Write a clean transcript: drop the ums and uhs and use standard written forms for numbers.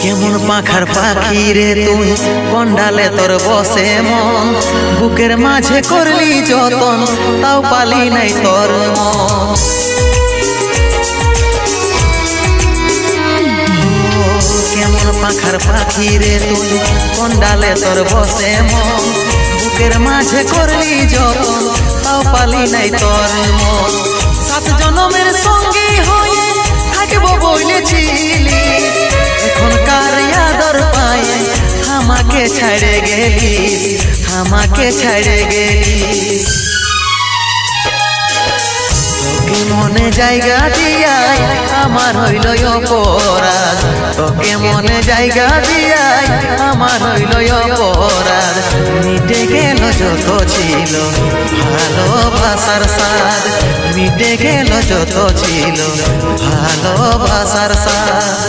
কেমন পাখার পাখি রে তুই কন্ডালে তোর বসে মন, বুকের মাঝে করলি যতন তাও পালি নাই তোর মন। কেমন পাখার পাখি রে তুই কন্ডালে তোর বসে মন, বুকের মাঝে করলি যতন তাও পালি নাই তোর মন। 7 জনমের সঙ্গী হয়ে থাকবো বলেছিলি, এখনকার আদর পায়ে আমাকে ছাড়ে গেলিস, আমাকে ছাড়ে গেলিস। তোকে মনে জায়গা দিয়াই আমার হইল অপরাধ, তোকে মনে জায়গা দিয়াই আমার হইল অপরাধ। মিটে গেল যত ছিল ভালোবাসার স্বাদ, মিটে গেল যত ছিল ভালোবাসার স্বাদ।